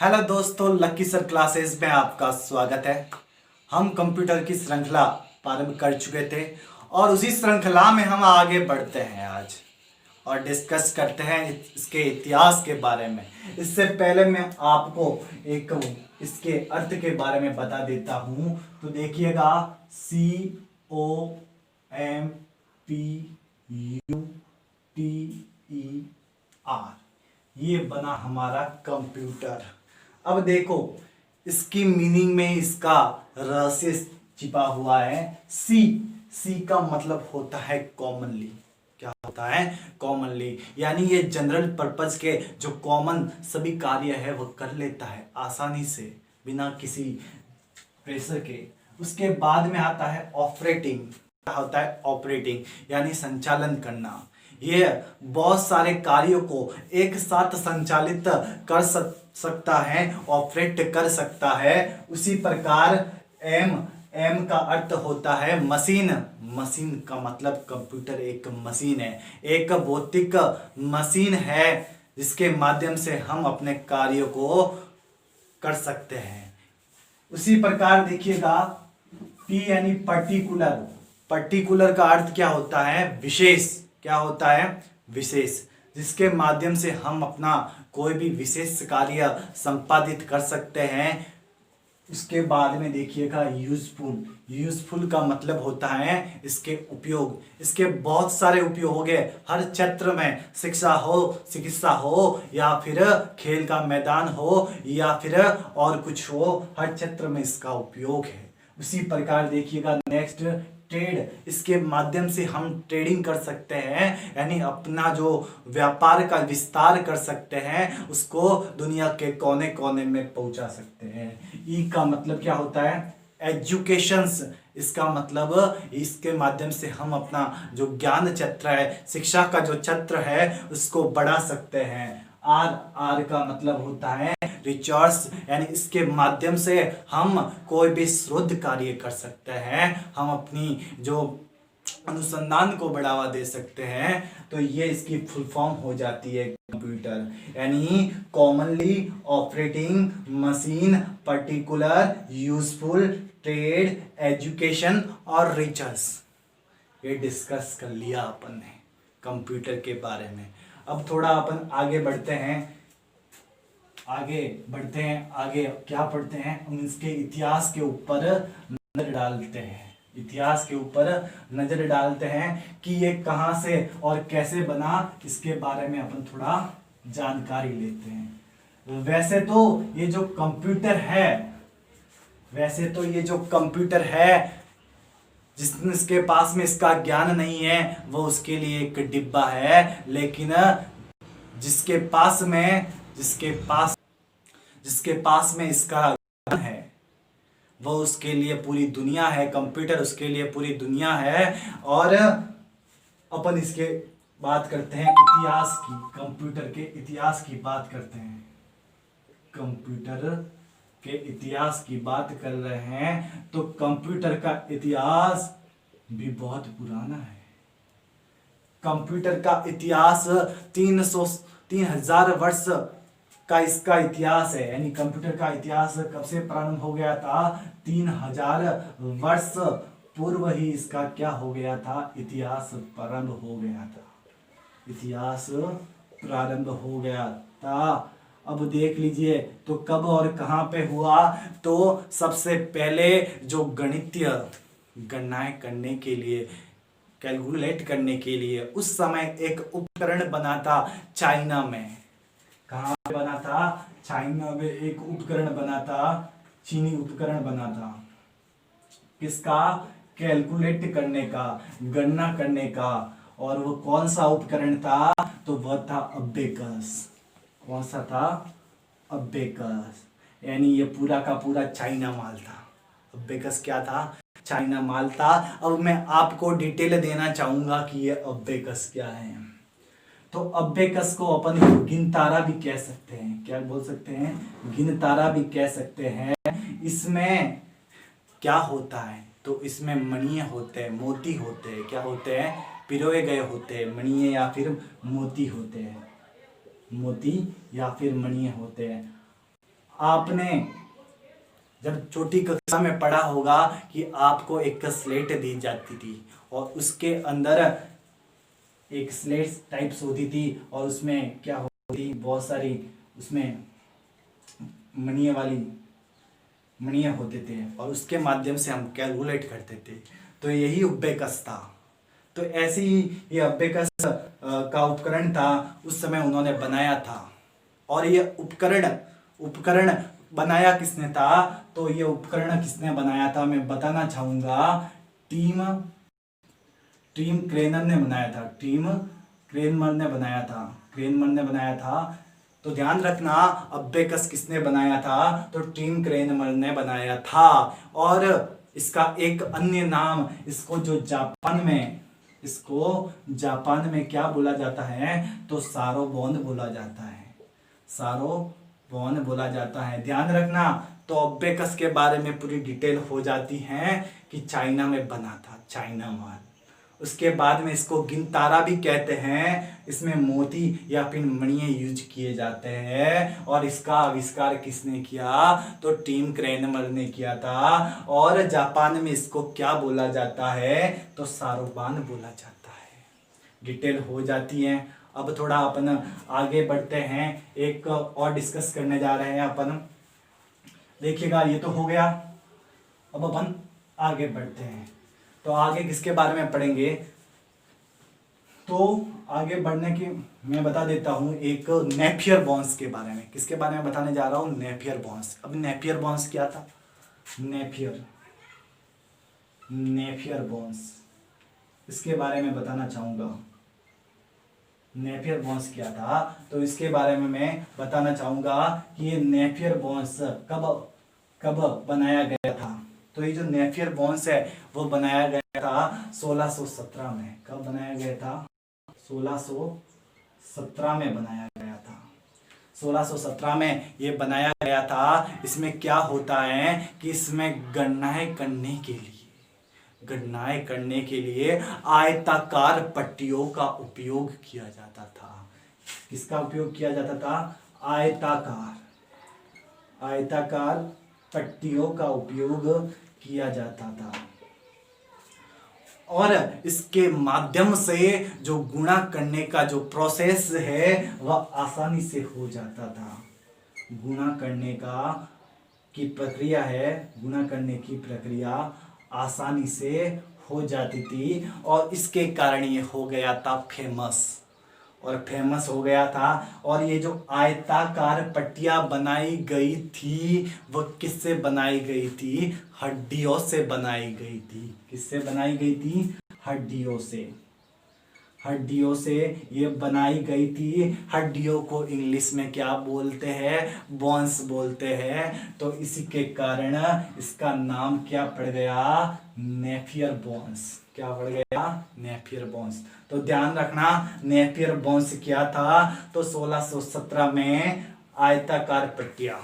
Hello दोस्तों, lucky sir classes में आपका स्वागत है। हम कंप्यूटर की श्रृंखला प्रारंभ कर चुके थे और उसी श्रृंखला में हम आगे बढ़ते हैं आज और डिस्कस करते हैं इसके इतिहास के बारे में। इससे पहले मैं आपको एक इसके अर्थ के बारे में बता देता हूँ। तो देखिएगा, COMPUTER, ये बना हमारा कंप्यूटर। अब देखो, इसकी मीनिंग में इसका रहस्य छिपा हुआ है। सी का मतलब होता है कॉमनली। क्या होता है? कॉमनली, यानी ये जनरल पर्पज के जो कॉमन सभी कार्य है वो कर लेता है आसानी से, बिना किसी प्रेशर के। उसके बाद में आता है ऑपरेटिंग। क्या होता है? ऑपरेटिंग यानी संचालन करना। ये बहुत सारे कार्यों को एक साथ संचालित कर सकता है, ऑपरेट कर सकता है। उसी प्रकार एम का अर्थ होता है मशीन। मशीन का मतलब कंप्यूटर एक मशीन है, एक भौतिक मशीन है जिसके माध्यम से हम अपने कार्यों को कर सकते हैं। उसी प्रकार देखिएगा, पी यानी पर्टिकुलर। पर्टिकुलर का अर्थ क्या होता है? विशेष। क्या होता है? विशेष, जिसके माध्यम से हम अपना कोई भी विशेष कार्य संपादित कर सकते हैं। उसके बाद में देखिएगा यूजफुल। यूजफुल का मतलब होता है इसके उपयोग। इसके बहुत सारे उपयोग हो गए हर क्षेत्र में, शिक्षा हो, चिकित्सा हो, या फिर खेल का मैदान हो, या फिर और कुछ हो, हर क्षेत्र में इसका उपयोग है। उसी प्रकार देखिएगा नेक्स्ट, ट्रेड। इसके माध्यम से हम ट्रेडिंग कर सकते हैं, यानी अपना जो व्यापार का विस्तार कर सकते हैं, उसको दुनिया के कोने कोने में पहुंचा सकते हैं। ई का मतलब क्या होता है? एजुकेशंस। इसका मतलब इसके माध्यम से हम अपना जो ज्ञान क्षेत्र है, शिक्षा का जो क्षेत्र है, उसको बढ़ा सकते हैं। आर का मतलब होता है रिसर्च, यानी इसके माध्यम से हम कोई भी शोध कार्य कर सकते हैं, हम अपनी जो अनुसंधान को बढ़ावा दे सकते हैं। तो ये इसकी फुल फॉर्म हो जाती है कंप्यूटर, यानी commonly operating machine, particular, useful, trade, education और रिसर्च। ये डिस्कस कर लिया अपन ने कंप्यूटर के बारे में। अब थोड़ा अपन आगे बढ़ते हैं। आगे क्या पढ़ते हैं? हम इसके इतिहास के ऊपर नजर डालते हैं। इतिहास के ऊपर नजर डालते हैं कि ये कहां से और कैसे बना, इसके बारे में अपन थोड़ा जानकारी लेते हैं। वैसे तो ये जो कंप्यूटर है, जिसके पास में इसका ज्ञान नहीं है वो उसके लिए एक डिब्बा है, लेकिन जिसके पास में इसका ज्ञान है वो उसके लिए पूरी दुनिया है। कंप्यूटर उसके लिए पूरी दुनिया है। और अपन इसके बात करते हैं इतिहास की, कंप्यूटर के इतिहास की बात करते हैं। कंप्यूटर के इतिहास की बात कर रहे हैं तो कंप्यूटर का इतिहास भी बहुत पुराना है। कंप्यूटर का इतिहास 3000 वर्ष का इसका इतिहास है, यानी कंप्यूटर का इतिहास कब से प्रारंभ हो गया था? 3000 वर्ष पूर्व ही इसका क्या हो गया था? इतिहास प्रारंभ हो गया था। इतिहास प्रारंभ हो गया था। अब देख लीजिए तो कब और कहां पे हुआ। तो सबसे पहले जो गणितीय गणनाएं करने के लिए, कैलकुलेट करने के लिए उस समय एक उपकरण बना था चाइना में। कहां पे बना था? चाइना में एक उपकरण बना था, चीनी उपकरण बना था। किसका? कैलकुलेट करने का, गणना करने का। और वो कौन सा उपकरण था? तो वह था अबेकस। कौन सा था? अबेकस। यानी ये पूरा का पूरा चाइना माल था। अबेकस क्या था? चाइना माल था। अब मैं आपको डिटेल देना चाहूंगा कि ये अबेकस क्या है। तो अबेकस को अपन गिनतारा भी कह सकते हैं। क्या बोल सकते हैं? गिनतारा भी कह सकते हैं। इसमें क्या होता है? तो इसमें मणिये होते हैं, मोती होते हैं। क्या होते हैं? पिरोए गए होते हैं, मणिये या फिर मोती होते हैं। मोती या फिर मणिये होते हैं। आपने जब छोटी कक्षा में पढ़ा होगा कि आपको एक स्लेट दी जाती थी और उसके अंदर एक स्लेट टाइप्स होती थी और उसमें क्या होती थी, बहुत सारी उसमें मणिये होते थे और उसके माध्यम से हम कैलकुलेट करते थे। तो यही अबेकस था। तो ऐसे ही ये अबेकस का उपकरण था, उस समय उन्होंने बनाया था। और ये उपकरण बनाया किसने था? तो ये उपकरण किसने बनाया था मैं बताना चाहूंगा। टीम क्रेनर ने बनाया था। क्रेनमर ने बनाया था। तो ध्यान रखना, अबेकस किसने बनाया था? तो टीम क्रेनमर ने बनाया था। और इसका एक अन्य नाम, इसको जापान में क्या बोला जाता है? तो सारोबोन बोला जाता है। ध्यान रखना। तो अबेकस के बारे में पूरी डिटेल हो जाती है कि चाइना में बना था, चाइना माल। उसके बाद में इसको गिनतारा भी कहते हैं। इसमें मोती या फिर मणिये यूज किए जाते हैं। और इसका आविष्कार किसने किया? तो टीम क्रेनमर ने किया था। और जापान में इसको क्या बोला जाता है? तो सारोबान बोला जाता है। डिटेल हो जाती है। अब थोड़ा अपन आगे बढ़ते हैं, एक और डिस्कस करने जा रहे हैं अपन। देखिएगा, ये तो हो गया। अब अपन आगे बढ़ते हैं। तो आगे किसके बारे में पढ़ेंगे? तो आगे बढ़ने की मैं बता देता हूं एक नेपियर बॉन्स के बारे में। किसके बारे में बताने जा रहा हूं? Napier bones. अब नेपियर बॉन्स क्या था? नेपियर बॉन्स, इसके बारे में बताना चाहूंगा। नेपियर बॉन्स क्या था? तो इसके बारे में मैं बताना चाहूंगा कि ये नेपियर बॉन्स कब बनाया गया था। तो ये जो नेपियर बॉन्स है वो बनाया गया था 1617 में। कब बनाया गया था? 1617 में बनाया गया था। 1617 में ये बनाया गया था। इसमें क्या होता है कि इसमें गणनाएं करने के लिए आयताकार पट्टियों का उपयोग किया जाता था। किसका उपयोग किया जाता था? आयताकार पट्टियों का उपयोग किया जाता था। और इसके माध्यम से जो गुणा करने का जो प्रोसेस है वह आसानी से हो जाता था। गुणा करने की प्रक्रिया आसानी से हो जाती थी। और इसके कारण ये हो गया था फेमस हो गया था। और ये जो आयताकार पट्टियां बनाई गई थी वह किससे बनाई गई थी? हड्डियों से बनाई गई थी। किससे बनाई गई थी? हड्डियों से ये बनाई गई थी। हड्डियों को इंग्लिश में क्या बोलते हैं? बोन्स बोलते हैं। तो इसी के कारण इसका नाम क्या पड़ गया? Napier bones. क्या पड़ गया? Napier bones. तो ध्यान रखना, नेपियर बोन्स क्या था? तो 1617 में आयताकार पट्टियां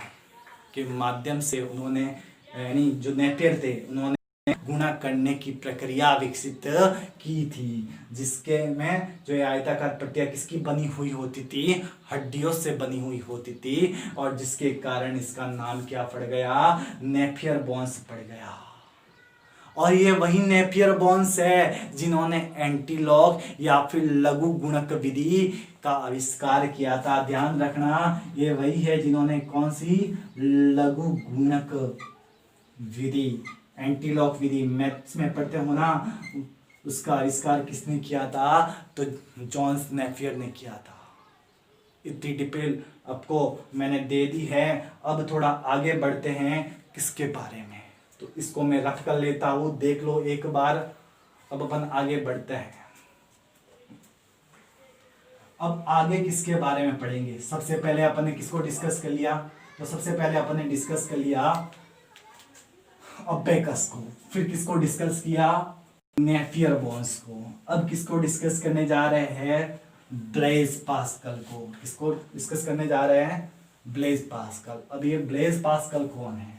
के माध्यम से उन्होंने, यानी जो नेपियर थे, उन्होंने गुणा करने की प्रक्रिया विकसित की थी। जिसके में जो आयताकार पट्टियां किसकी बनी हुई होती थी? हड्डियों से बनी हुई होती थी। और जिसके कारण इसका नाम क्या पड़ गया? नेपियर बोन्स पड़ गया। और ये वही नेपियर बोन्स है जिन्होंने एंटीलॉग या फिर लघु गुणक विधि का आविष्कार किया था। ध्यान रखना, ये वही है जिन्होंने कौन सी? लघु गुणक विधि, एंटीलॉग विधि, मैथ्स में पढ़ते हो ना, उसका आविष्कार किसने किया था? तो जॉन नेपियर ने किया था। इतनी डिटेल आपको मैंने दे दी है। अब थोड़ा आगे बढ़ते हैं किसके बारे में। तो इसको मैं रफ कर लेता हूं, देख लो एक बार। अब अपन आगे बढ़ते हैं। अब आगे किसके बारे में पढ़ेंगे? सबसे पहले अपन ने किसको डिस्कस कर लिया? तो सबसे पहले अपन ने डिस्कस कर लिया अबेकस को। फिर किसको डिस्कस किया? नेपियर बोन्स को। अब किसको डिस्कस करने जा रहे हैं? ब्लेज पास्कल को। किसको डिस्कस करने जा रहे हैं? Blaise Pascal. अब ये ब्लेज पास्कल कौन है?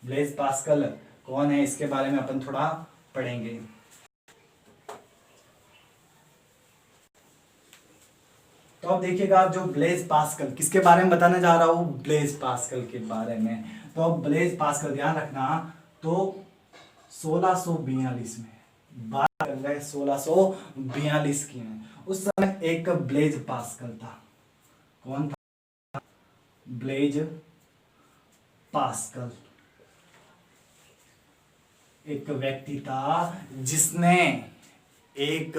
ब्लेज पास्कल कौन है, इसके बारे में अपन थोड़ा पढ़ेंगे। तो अब देखिएगा जो ब्लेज पास्कल, किसके बारे में बताने जा रहा हूँ, ब्लेज पास्कल के बारे में। तो अब ब्लेज पास्कल ध्यान रखना, तो 1642 में बात कर रहे हैं, 1642 की है। उस समय एक ब्लेज पास्कल था। कौन था? ब्लेज पास्कल एक व्यक्ति था जिसने एक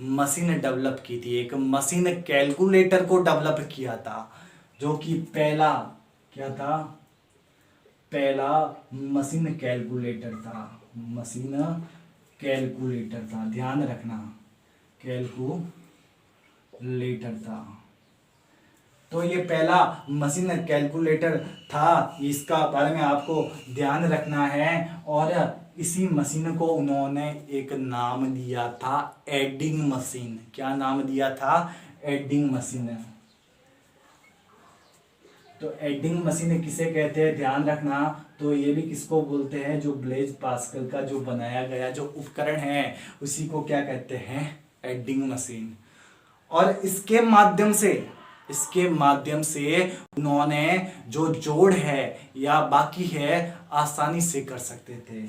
मशीन डेवलप की थी, एक मशीन कैलकुलेटर को डेवलप किया था, जो कि पहला क्या था, पहला मशीन कैलकुलेटर था, मशीन कैलकुलेटर था, ध्यान रखना, कैलकुलेटर था। तो ये पहला मशीन कैलकुलेटर था, इसका बारे में आपको ध्यान रखना है। और इसी मशीन को उन्होंने एक नाम दिया था एडिंग मशीन। क्या नाम दिया था? Adding machine. तो एडिंग मशीन किसे कहते हैं, ध्यान रखना। तो ये भी किसको बोलते हैं, जो ब्लेज पास्कल का जो बनाया गया जो उपकरण है उसी को क्या कहते हैं, एडिंग मशीन। और इसके माध्यम से उन्होंने जो जोड़ है या बाकी है आसानी से कर सकते थे,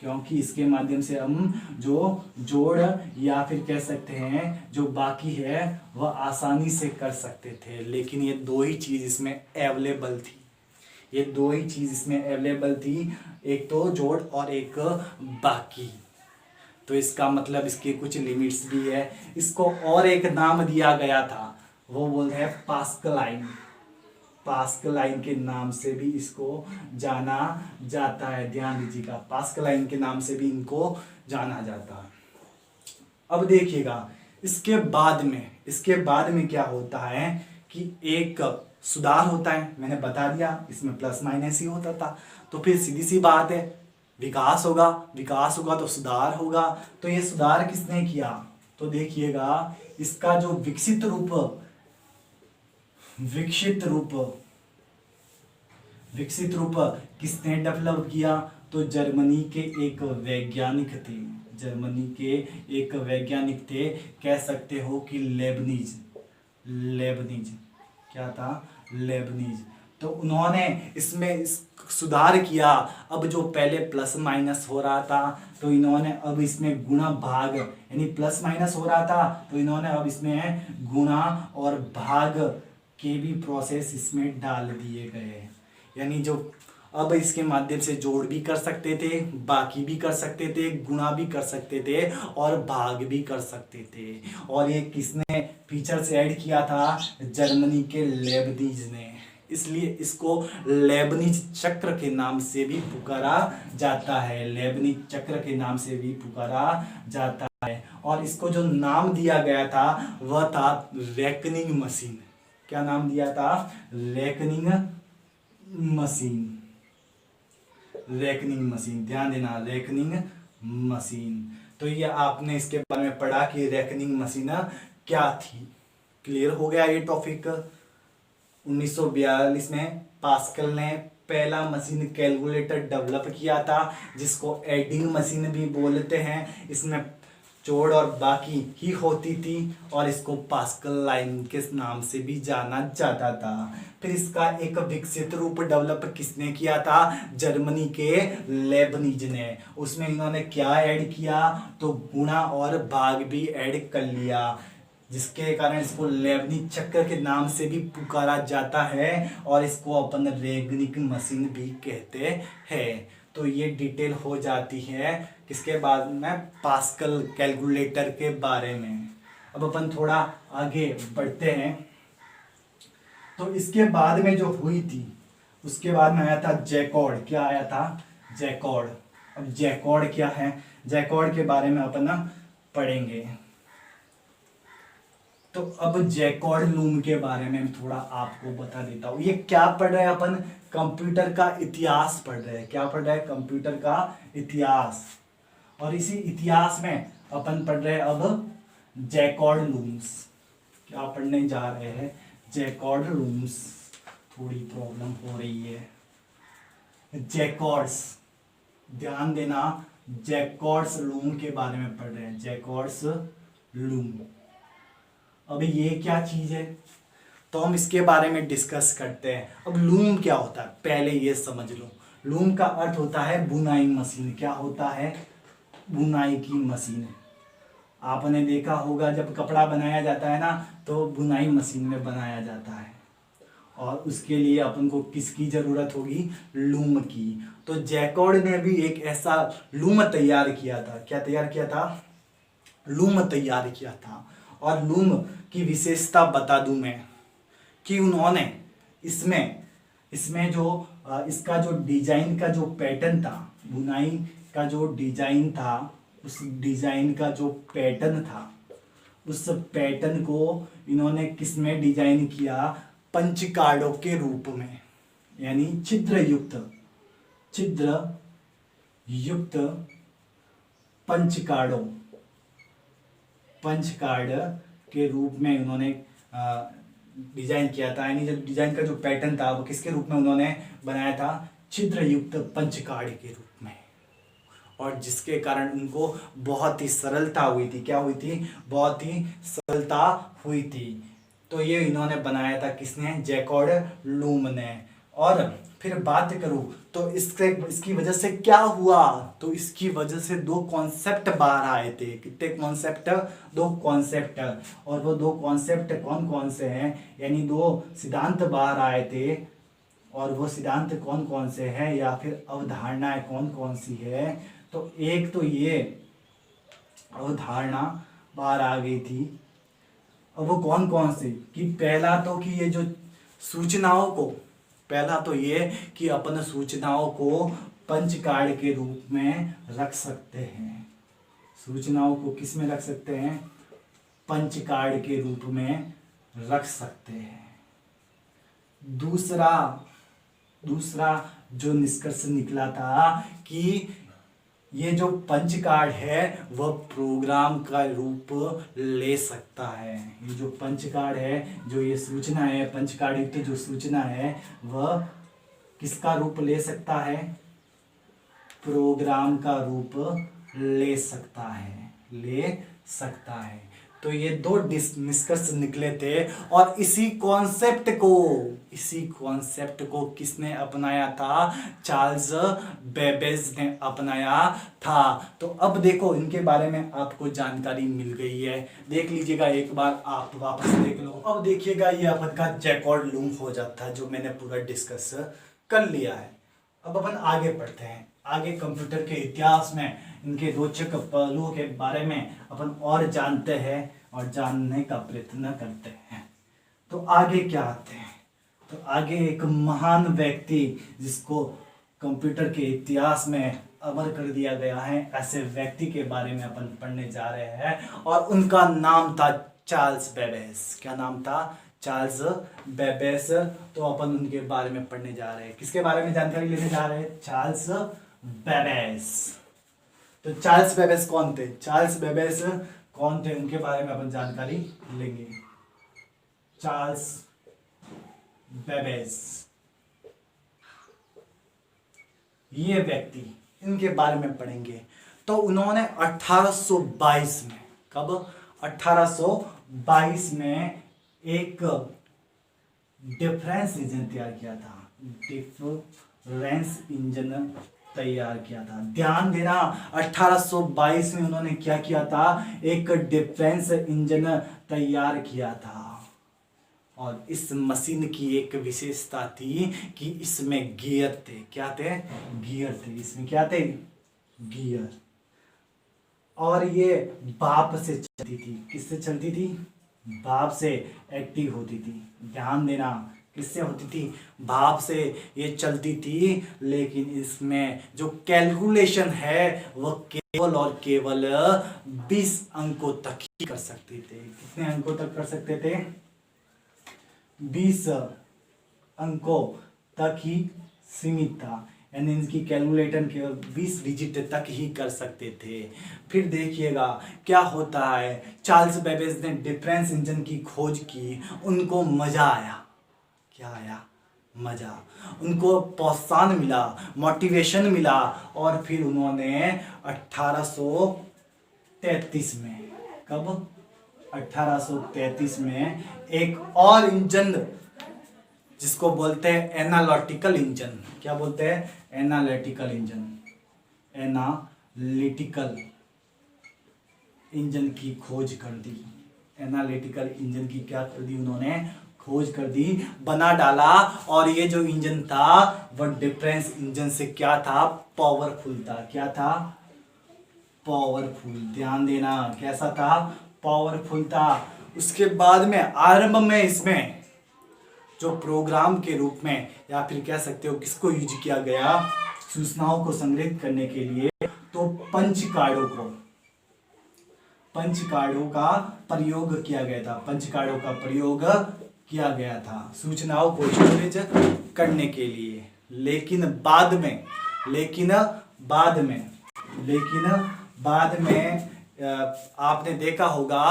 क्योंकि इसके माध्यम से हम जो जोड़ या फिर कह सकते हैं जो बाकी है वह आसानी से कर सकते थे। लेकिन ये दो ही चीज इसमें अवेलेबल थी, ये दो ही चीज इसमें अवेलेबल थी, एक तो जोड़ और एक बाकी। तो इसका मतलब इसके कुछ लिमिट्स भी है। इसको और एक नाम दिया गया था, वो बोलते हैं पास्कलाइन। पास्कलाइन के नाम से भी इसको जाना जाता है, ध्यान दीजिएगा, पास्कलाइन के नाम से भी इनको जाना जाता है। अब देखिएगा इसके बाद में क्या होता है कि एक सुधार होता है। मैंने बता दिया इसमें प्लस माइनस ही होता था। तो फिर सीधी सी बात है, विकास होगा तो सुधार होगा। तो ये सुधार किसने किया? तो देखिएगा इसका जो विकसित रूप किसने डेवलप किया? तो जर्मनी के एक वैज्ञानिक थे, कह सकते हो कि लेबनीज। क्या था? लेबनीज। तो उन्होंने इसमें सुधार किया। अब जो पहले प्लस माइनस हो रहा था तो इन्होंने अब इसमें गुणा भाग, यानी प्लस माइनस हो रहा था तो इन्होंने अब इसमें गुणा और भाग के भी प्रोसेस इसमें डाल दिए गए। यानी जो अब इसके माध्यम से जोड़ भी कर सकते थे, बाकी भी कर सकते थे, गुणा भी कर सकते थे और भाग भी कर सकते थे। और ये किसने फीचर्स ऐड किया था? जर्मनी के लेबनीज ने। इसलिए इसको लेबनीज चक्र के नाम से भी पुकारा जाता है, लेबनीज चक्र के नाम से भी पुकारा जाता है। और इसको जो नाम दिया गया था वह था रेकनिंग मशीन। क्या नाम दिया था? रेकनिंग मशीन, ध्यान देना, रेकनिंग मशीन। तो ये आपने इसके बारे में पढ़ा कि रेकनिंग मशीन क्या थी। क्लियर हो गया ये टॉपिक। 1942 में पास्कल ने पहला मशीन कैलकुलेटर डेवलप किया था, जिसको एडिंग मशीन भी बोलते हैं। इसमें जोड़ और बाकी ही होती थी और इसको पास्कल लाइन के नाम से भी जाना जाता था। फिर इसका एक विकसित रूप डेवलप किसने किया था? जर्मनी के लेबनीज ने। उसमें इन्होंने क्या ऐड किया? तो गुणा और भाग भी ऐड कर लिया, जिसके कारण इसको लेबनीज चक्र के नाम से भी पुकारा जाता है और इसको अपन रेगनिक मशीन भी कहते हैं। तो ये डिटेल हो जाती है किसके बाद में? पास्कल कैलकुलेटर के बारे में। अब अपन थोड़ा आगे बढ़ते हैं। तो इसके बाद में जो हुई थी, उसके बाद में आया था जैकॉर्ड। क्या आया था? जैकॉर्ड। अब जैकॉर्ड क्या है? जैकॉर्ड के बारे में अपन पढ़ेंगे। तो अब जैकॉर्ड लूम के बारे में थोड़ा आपको बता देता हूं। ये क्या पढ़ रहे हैं अपन? कंप्यूटर का इतिहास पढ़ रहे हैं। क्या पढ़ रहे हैं? कंप्यूटर का इतिहास। और इसी इतिहास में अपन पढ़ रहे हैं अब जैकॉर्ड लूम्स। क्या पढ़ने जा रहे हैं? Jacquard looms. थोड़ी प्रॉब्लम हो रही है। जैकॉर्ड्स, ध्यान देना, जैकॉर्ड्स लूम के बारे में पढ़ रहे हैं। जैकॉर्ड्स लूम। अब ये क्या चीज है, तो हम इसके बारे में डिस्कस करते हैं। अब लूम क्या होता है पहले ये समझ लो। लूम का अर्थ होता है बुनाई मशीन। क्या होता है? बुनाई की मशीन। आपने देखा होगा जब कपड़ा बनाया जाता है ना, तो बुनाई मशीन में बनाया जाता है, और उसके लिए अपन को किसकी जरूरत होगी? लूम की। तो जैकॉर्ड ने भी एक ऐसा लूम तैयार किया था। क्या तैयार किया था? लूम तैयार किया था। और लूम की विशेषता बता दूं मैं, कि उन्होंने इसमें इसमें जो इसका जो डिजाइन का जो पैटर्न था, बुनाई का जो डिजाइन था, उस डिजाइन का जो पैटर्न था, उस पैटर्न को इन्होंने किस में डिजाइन किया? पंच कार्डों के रूप में, यानी छिद्र युक्त पंच कार्ड के रूप में उन्होंने डिजाइन किया था। यानी जो डिजाइन का जो पैटर्न था वो किसके रूप में उन्होंने बनाया था? छिद्र युक्त पंच कार्ड के रूप में। और जिसके कारण उनको बहुत ही सरलता हुई थी। क्या हुई थी? बहुत ही सरलता हुई थी। तो ये इन्होंने बनाया था किसने? जैकॉर्ड लूम ने। और फिर बात करूं तो इसकी वजह से क्या हुआ? तो इसकी वजह से दो कॉन्सेप्ट बाहर आए थे। कितने कॉन्सेप्ट? दो कॉन्सेप्ट। और वो दो कॉन्सेप्ट कौन कौन से हैं? यानी दो सिद्धांत बाहर आए थे। और वो सिद्धांत कौन कौन से हैं, या फिर अवधारणाएं कौन कौन सी है? तो एक तो ये अवधारणा बाहर आ गई थी। अब वो कौन कौन सी? कि पहला तो कि ये जो सूचनाओं को, पहला तो ये कि अपन सूचनाओं को पंच कार्ड के रूप में रख सकते हैं। सूचनाओं को किस में रख सकते हैं? पंच कार्ड के रूप में रख सकते हैं। दूसरा जो निष्कर्ष निकला था कि ये जो पंच कार्ड है वह प्रोग्राम का रूप ले सकता है। ये जो पंच कार्ड है, जो ये सूचना है, पंच कार्ड युक्त जो सूचना है, वह किसका रूप ले सकता है? प्रोग्राम का रूप ले सकता है। तो ये दो निष्कर्ष निकले थे। और इसी कॉन्सेप्ट को किसने अपनाया था? चार्ल्स बेबेज ने अपनाया था। तो अब देखो इनके बारे में आपको जानकारी मिल गई है। देख लीजिएगा एक बार, आप वापस देख लो। अब देखिएगा ये अपन का जैकॉर्ड लूम हो जाता है, जो मैंने पूरा डिस्कस कर लिया है। अब अपन आगे बढ़ते हैं। आगे कंप्यूटर के इतिहास में इनके रोचक पहलुओं के बारे में अपन और जानते हैं और जानने का प्रयत्न करते हैं। तो आगे क्या आते हैं? तो आगे एक महान व्यक्ति जिसको कंप्यूटर के इतिहास में अमर कर दिया गया है, ऐसे व्यक्ति के बारे में अपन पढ़ने जा रहे हैं। और उनका नाम था चार्ल्स बेबेज। क्या नाम था? Charles Babbage. तो अपन उनके बारे में पढ़ने जा रहे हैं। किसके बारे में जानकारी लेने जा रहे हैं? Charles Babbage. तो चार्ल्स बेबेज कौन थे? चार्ल्स बेबेज कौन थे, उनके बारे में अपन जानकारी लेंगे। चार्ल्स बेबेज, ये व्यक्ति, इनके बारे में पढ़ेंगे। तो उन्होंने 1822 में, कब? 1822 में एक डिफरेंस इंजन तैयार किया था। डिफरेंस इंजन तैयार किया था। ध्यान देना, 1822 में उन्होंने क्या किया था? एक डिफरेंस इंजन तैयार किया था। और इस मशीन की एक विशेषता थी कि इसमें गियर थे। क्या थे? गियर थे। इसमें क्या थे? गियर। और ये भाप से चलती थी। किससे चलती थी? भाप से एक्टिव होती थी। ध्यान देना, किससे होती थी? भाप से ये चलती थी। लेकिन इसमें जो कैलकुलेशन है वह केवल और केवल 20 अंकों तक ही कर सकते थे। कितने अंकों तक कर सकते थे? 20 अंकों तक ही सीमित था। यानी इनकी कैलकुलेटर केवल 20 डिजिट तक ही कर सकते थे। फिर देखिएगा क्या होता है। चार्ल्स बेबेज ने डिफरेंस इंजन की खोज की। उनको मजा आया। क्या आया? मजा। उनको प्रोत्साहन मिला, मोटिवेशन मिला। और फिर उन्होंने 1833 में, कब? 1833 में एक और इंजन जिसको बोलते हैं एनालिटिकल इंजन, क्या बोलते हैं? एनालिटिकल इंजन, एनालिटिकल इंजन की खोज कर दी। एनालिटिकल इंजन की क्या कर दी उन्होंने? खोज कर दी, बना डाला। और ये जो इंजन था वह डिफरेंस इंजन से क्या था? पावरफुल था। क्या था? पावरफुल। ध्यान देना, कैसा था? पावरफुल था। उसके बाद में आरंभ में इसमें जो प्रोग्राम के रूप में या फिर कह सकते हो किसको यूज किया गया सूचनाओं को संग्रहित करने के लिए, तो पंच कार्डों का प्रयोग किया गया था। पंच कार्डों का प्रयोग किया गया था सूचनाओं को स्टोरेज करने के लिए। लेकिन बाद में आपने देखा होगा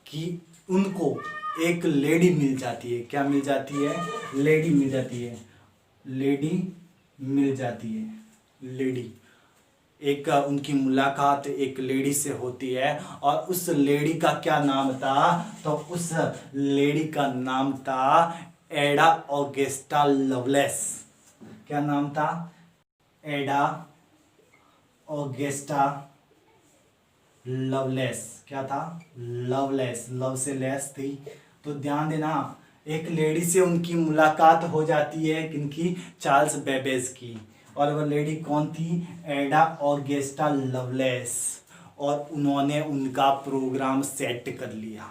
कि उनको एक लेडी मिल जाती है। क्या मिल जाती है? लेडी मिल जाती है। लेडी एक उनकी मुलाकात एक लेडी से होती है। और उस लेडी का क्या नाम था? तो उस लेडी का नाम था एडा ऑगस्टा लवलेस। क्या नाम था? एडा ऑगस्टा लवलेस। क्या था? लवलेस, लव से लेस थी। तो ध्यान देना, एक लेडी से उनकी मुलाकात हो जाती है, किनकी? चार्ल्स बेबेज की। और वह लेडी कौन थी? एडा ऑगस्टा लवलेस। और उन्होंने उनका प्रोग्राम सेट कर लिया।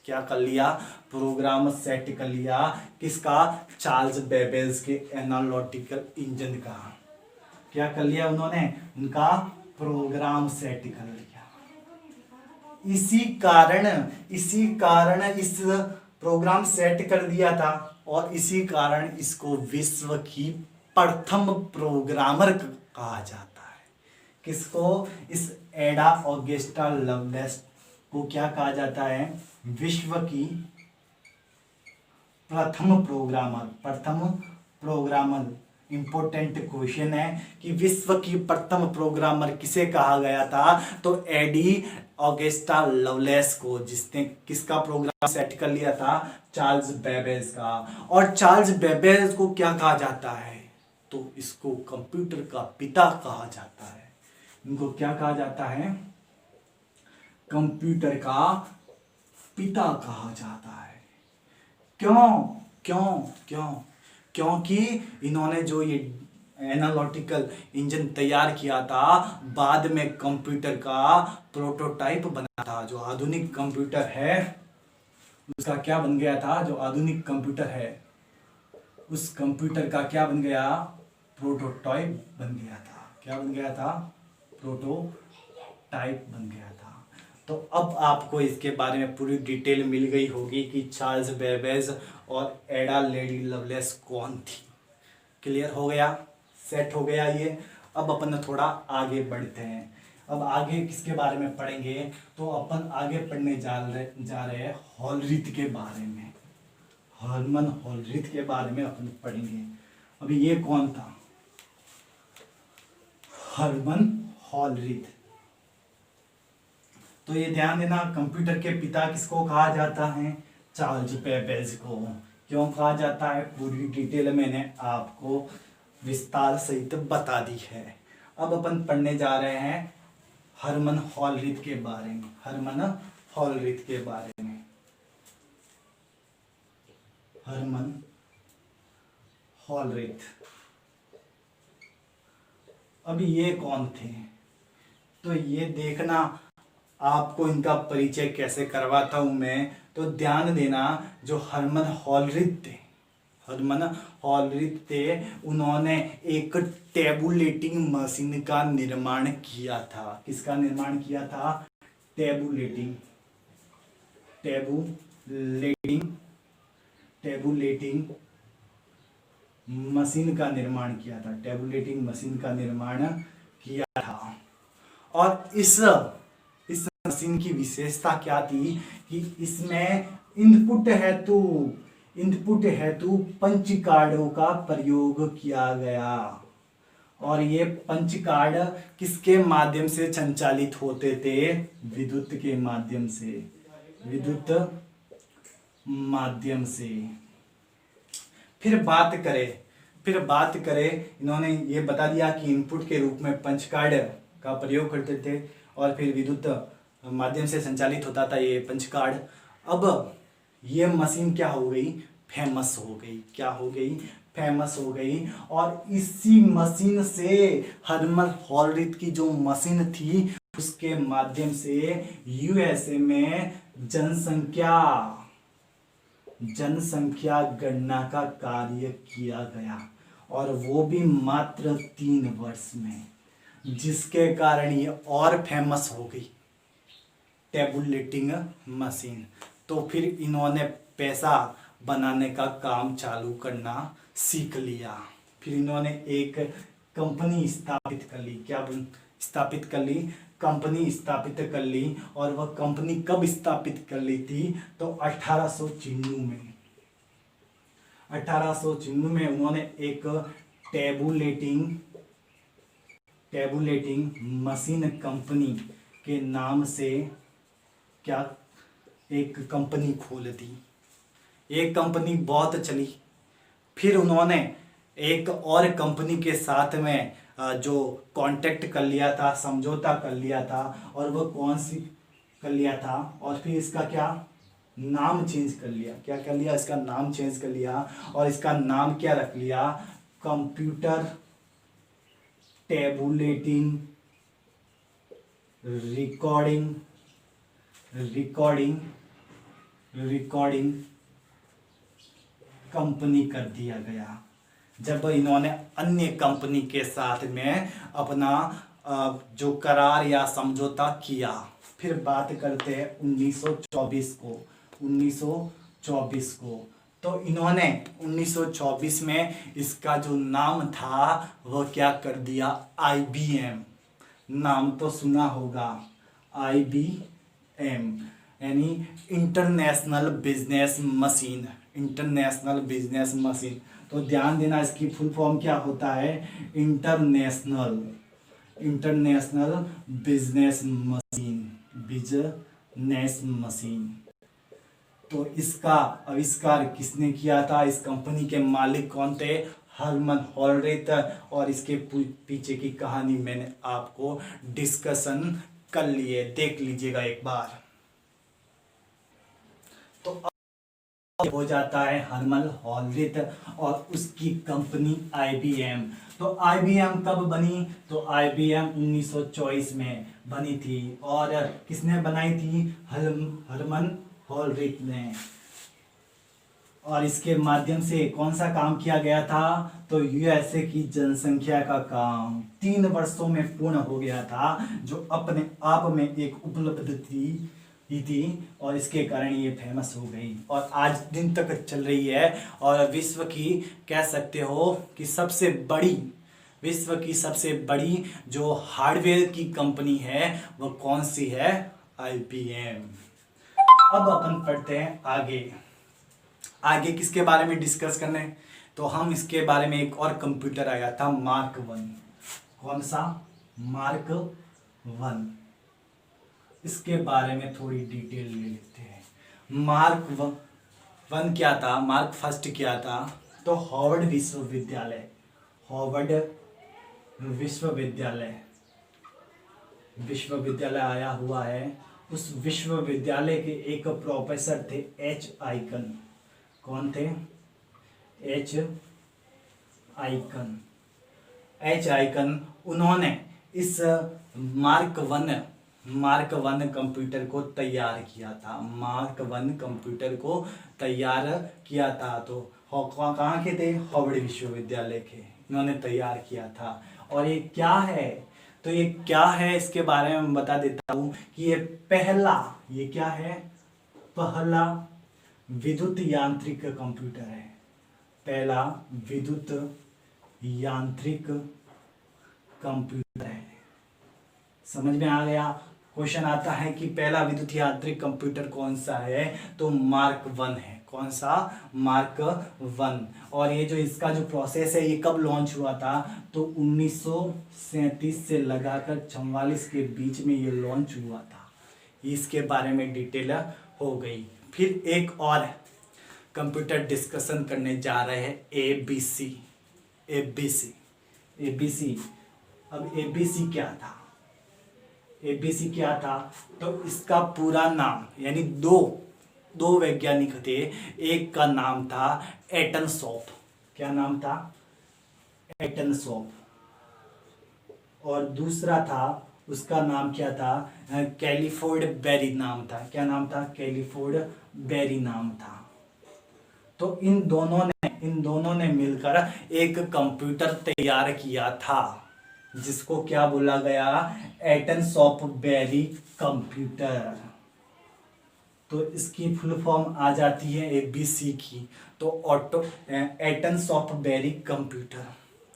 क्या कर लिया? प्रोग्राम सेट कर लिया। किसका? चार्ल्स बेबेज के एनालिटिकल इंजन का। क्या कर लिया उन्होंने? उनका प्रोग्राम सेट कर लिया। इसी कारण इस प्रोग्राम सेट कर दिया था। और इसी कारण इसको विश्व की प्रथम प्रोग्रामर कहा जाता है। किसको? इस एडा ऑगस्टा लवलेस को क्या कहा जाता है? विश्व की प्रथम प्रोग्रामर। इंपॉर्टेंट क्वेश्चन है कि विश्व की प्रथम प्रोग्रामर किसे कहा गया था? तो एडी ऑगस्टा लवलेस को, जिसने किसका प्रोग्राम सेट कर लिया था? चार्ल्स बेबेज का। और चार्ल्स बेबेज को क्या कहा जाता है? तो इसको कंप्यूटर का पिता कहा जाता है। इनको क्या कहा जाता है? कंप्यूटर का पिता कहा जाता है। क्योंकि इन्होंने जो ये एनालिटिकल इंजन तैयार किया था, बाद में कंप्यूटर का प्रोटोटाइप बना था। जो आधुनिक कंप्यूटर है उसका क्या बन गया था? जो आधुनिक कंप्यूटर है उस कंप्यूटर का क्या बन गया? प्रोटोटाइप बन गया था। क्या बन गया था? प्रोटोटाइप बन गया था। तो अब आपको इसके बारे में पूरी डिटेल मिल गई होगी कि चार्ल्स बेबेज और एडा लेडी लवलेस कौन थी। क्लियर हो गया? सेट हो गया ये। अब अपन थोड़ा आगे बढ़ते हैं। अब आगे किसके बारे में पढ़ेंगे? तो अपन आगे पढ़ने जा रहे हैं हॉलरीथ के बारे में। हरमन हॉलरीथ के बारे में अपन पढ़ेंगे। अभी ये कौन था? हरमन हॉलरीथ। तो ये ध्यान देना, कंप्यूटर के पिता किसको कहा जाता है? चार्ल्स बेबेज को। क्यों कहा जाता है? पूरी डिटेल मैंने आपको विस्तार सहित बता दी है। अब अपन पढ़ने जा रहे हैं हरमन हॉलरीथ के बारे में। हरमन हॉलरीथ के बारे में। हरमन हॉलरीथ। अभी ये कौन थे? तो ये देखना, आपको इनका परिचय कैसे करवाता हूं मैं। तो ध्यान देना, जो हरमन हॉलरीथ थे, उन्होंने एक टेबुलेटिंग मशीन का निर्माण किया था। किसका निर्माण किया था? टेबुलेटिंग मशीन का निर्माण किया था। टेबुलेटिंग मशीन का निर्माण किया था। और इस मशीन की विशेषता क्या थी कि इसमें इनपुट हेतु पंच कार्डों का प्रयोग किया गया। और ये पंच कार्ड किसके माध्यम से संचालित होते थे? विद्युत के माध्यम से। विद्युत माध्यम से। फिर बात करें इन्होंने ये बता दिया कि इनपुट के रूप में पंच कार्ड का प्रयोग करते थे और फिर विद्युत माध्यम से संचालित होता था ये पंच कार्ड। अब ये मशीन क्या हो गई, फेमस हो गई। क्या हो गई, फेमस हो गई। और इसी मशीन से हर्मन होलरिथ की जो मशीन थी उसके माध्यम से यूएसए में जनसंख्या गणना का कार्य किया गया और वो भी मात्र 3 वर्ष में, जिसके कारण ये और फेमस हो गई टेबुलेटिंग मशीन। तो फिर इन्होंने पैसा बनाने का काम चालू करना सीख लिया। फिर इन्होंने एक कंपनी स्थापित कर ली। क्या स्थापित कर ली, कंपनी स्थापित कर ली। और वह कंपनी कब स्थापित कर ली थी, तो 1896 में। 1896 में उन्होंने एक टेबुलेटिंग मशीन कंपनी के नाम से क्या एक कंपनी खोल दी। एक कंपनी बहुत चली। फिर उन्होंने एक और कंपनी के साथ में जो कांटेक्ट कर लिया था, समझौता कर लिया था, और वो कौन सी कर लिया था, और फिर इसका क्या नाम चेंज कर लिया। क्या कर लिया, इसका नाम चेंज कर लिया और इसका नाम क्या रख लिया, कंप्यूटर टेबुलेटिंग रिकॉर्डिंग कंपनी कर दिया गया। जब इन्होंने अन्य कंपनी के साथ में अपना जो करार या समझौता किया। फिर बात करते हैं 1924 को। तो इन्होंने 1924 में इसका जो नाम था वह क्या कर दिया, IBM। नाम तो सुना होगा, IBM यानी इंटरनेशनल बिजनेस मशीन। तो ध्यान देना, इसकी फुल फॉर्म क्या होता है, इंटरनेशनल बिजनेस मशीन। तो इसका आविष्कार किसने किया था, इस कंपनी के मालिक कौन थे, हर्मन होलरिथ। और इसके पीछे की कहानी मैंने आपको डिस्कशन कर ली है, देख लीजिएगा एक बार। तो हो जाता है हर्मन होलरिथ और उसकी कंपनी IBM। तो IBM कब बनी, तो IBM 1924 में बनी थी। और किसने बनाई थी, हर्मन होलरिथ ने। और इसके माध्यम से कौन सा काम किया गया था, तो यूएसए की जनसंख्या का काम 3 वर्षों में पूर्ण हो गया था, जो अपने आप में एक उपलब्धि थी। और इसके कारण ये फेमस हो गई और आज दिन तक चल रही है। और विश्व की कह सकते हो कि विश्व की सबसे बड़ी जो हार्डवेयर की कंपनी है वो कौन सी है, IBM। अब अपन पढ़ते हैं आगे किसके बारे में डिस्कस करने, तो हम इसके बारे में एक और कंप्यूटर आया था मार्क 1। कौन सा, मार्क 1। इसके बारे में थोड़ी डिटेल ले लेते हैं। मार्क 1 क्या था, मार्क फर्स्ट क्या था, तो हार्वर्ड विश्वविद्यालय आया हुआ है। उस विश्वविद्यालय के एक प्रोफेसर थे H. आइकन। कौन थे, H. आइकन। उन्होंने इस मार्क 1 कंप्यूटर को तैयार किया था। तो कहाँ के थे, हार्वर्ड विश्वविद्यालय के, इन्होंने तैयार किया था। और ये क्या है, इसके बारे में बता देता हूँ कि ये क्या है, पहला विद्युत यांत्रिक कंप्यूटर है। पहला विद्युत यांत्रिक कंप्यूटर है। समझ में आ गया। क्वेश्चन आता है कि पहला विद्युत यांत्रिक कंप्यूटर कौन सा है, तो मार्क 1 है। कौन सा, मार्क 1। और ये जो इसका जो प्रोसेस है ये कब लॉन्च हुआ था, तो 1937 से लगाकर 44 के बीच में ये लॉन्च हुआ था। इसके बारे में डिटेल हो गई। फिर एक और कंप्यूटर डिस्कशन करने जा रहे हैं, ABC। ABC ABC अब ABC क्या था? ABC क्या था? तो इसका पूरा नाम, यानी दो वैज्ञानिक थे। एक का नाम था एटन सॉप। क्या नाम था? Eton shop. और दूसरा था, उसका नाम क्या था? कैलिफोर्ड बेरी नाम था। क्या नाम था? कैलिफोर्ड बेरी नाम था। तो इन दोनों ने मिलकर एक कंप्यूटर तैयार किया था, जिसको क्या बोला गया? Atanasoff Berry computer. तो इसकी फुल फॉर्म आ जाती है ABC की। तो एटन सॉप बेरी कंप्यूटर,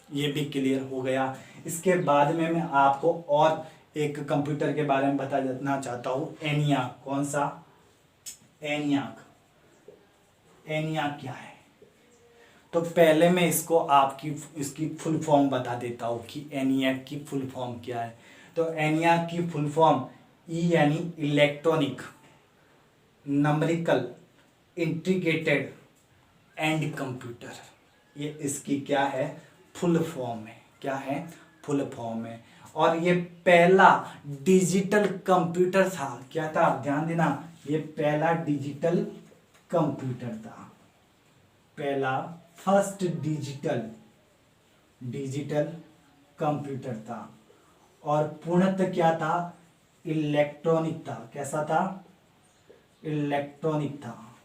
ये भी क्लियर हो गया। इसके बाद में मैं आपको और एक कंप्यूटर के बारे में बताना चाहता हूँ, एनियाक। कौन सा? एनियाक। एनियाक क्या है? तो पहले मैं इसकी फुल फॉर्म बता देता हूँ कि एनियाक की फुल फॉर्म क्या है। तो एनियाक की फुल फॉर्म ई यानी electronic numerical integrated and computer, ये इसकी क्या है? फुल फॉर्म है। क्या है? फुल फॉर्म है। और ये पहला डिजिटल कंप्यूटर था। क्या था? ध्यान देना, ये पहला डिजिटल कंप्यूटर था। पहला फर्स्ट डिजिटल कंप्यूटर था। और पूर्णतः क्या था? इलेक्ट्रॉनिक था। कैसा था? इलेक्ट्रॉनिक था।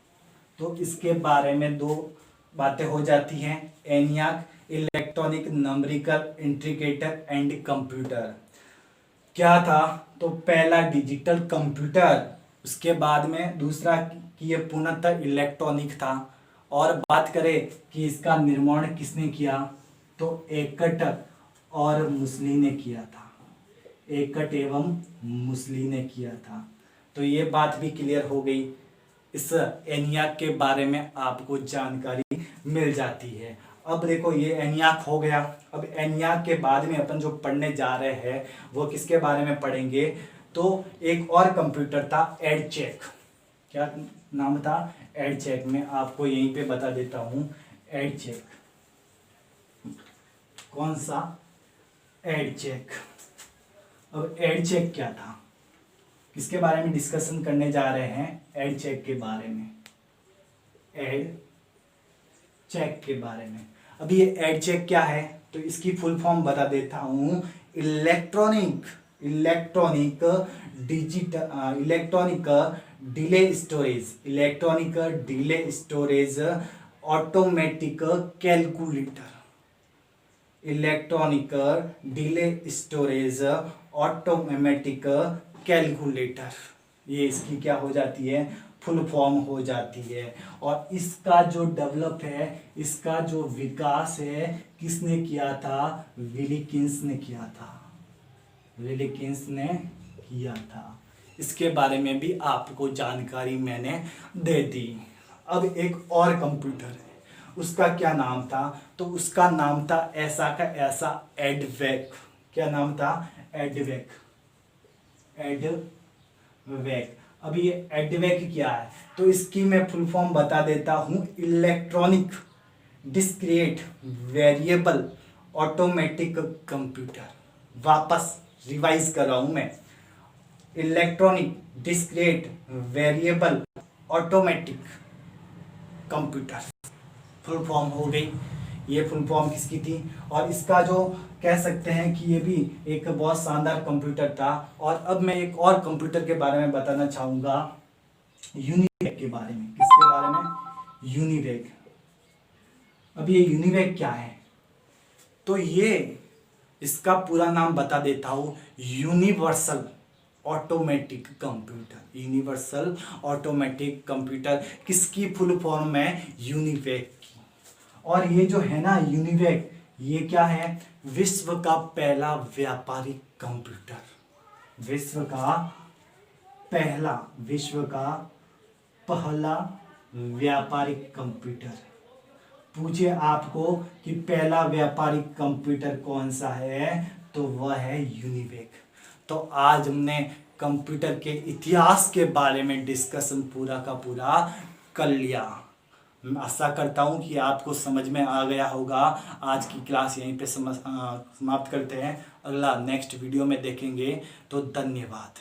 तो इसके बारे में दो बातें हो जाती हैं। ENIAC electronic numerical integrator and computer क्या था? तो पहला डिजिटल कंप्यूटर, उसके बाद में दूसरा कि ये पूर्णतः इलेक्ट्रॉनिक था। और बात करें कि इसका निर्माण किसने किया, तो एकट और मुसली ने किया था। एकट एवं मुसली ने किया था। तो ये बात भी क्लियर हो गई। इस एनियाक के बारे में आपको जानकारी मिल जाती है। अब देखो, ये एनियाक हो गया। अब एनियाक के बाद में अपन जो पढ़ने जा रहे हैं वो किसके बारे में पढ़ेंगे? तो एक और कंप्यूटर था, एडचेक। क्या नाम था? एडचेक। मैं आपको यहीं पे बता देता हूं, एडचेक। कौन सा? एडचेक। अब एडचेक क्या था? किसके बारे में डिस्कशन करने जा रहे हैं? एडचेक के बारे में। एडचेक के बारे में। अभी ये एडचेक क्या है? तो इसकी फुल फॉर्म बता देता हूं, electronic delay storage automatic calculator. Electronic delay storage automatic calculator, ये इसकी क्या हो जाती है? फुल फॉर्म हो जाती है। और इसका जो डेवलप है, इसका जो विकास है, किसने किया था? विलिकिंस ने किया था। विलिकिंस ने किया था। इसके बारे में भी आपको जानकारी मैंने दे दी। अब एक और कंप्यूटर है, उसका क्या नाम था? तो उसका नाम था ऐसा का ऐसा एडवेक। क्या नाम था? एडवेक। अब ये एडवेक क्या है? तो इसकी मैं फुल फॉर्म बता देता हूं, electronic discrete variable automatic computer. वापस रिवाइज कर रहा हूं मैं, electronic discrete variable automatic computer, full form हो गई। ये फुल फॉर्म किसकी थी? और इसका जो कह सकते हैं कि ये भी एक बहुत शानदार कंप्यूटर था। और अब मैं एक और कंप्यूटर के बारे में बताना चाहूंगा, यूनिवेक के बारे में। किसके बारे में? यूनिवेक। अब ये यूनिवेक क्या है? तो ये इसका पूरा नाम बता देता हूं, universal automatic computer. Universal automatic computer किसकी फुल फॉर्म है? यूनिवेक की। और ये जो है ना यूनिवेक, ये क्या है? विश्व का पहला व्यापारिक कंप्यूटर। विश्व का पहला व्यापारिक कंप्यूटर। पूछे आपको कि पहला व्यापारिक कंप्यूटर कौन सा है, तो वह है यूनिवेक। तो आज हमने कंप्यूटर के इतिहास के बारे में डिस्कशन पूरा का पूरा कर लिया। मैं आशा करता हूँ कि आपको समझ में आ गया होगा। आज की क्लास यहीं पे समाप्त करते हैं। अगला नेक्स्ट वीडियो में देखेंगे। तो धन्यवाद।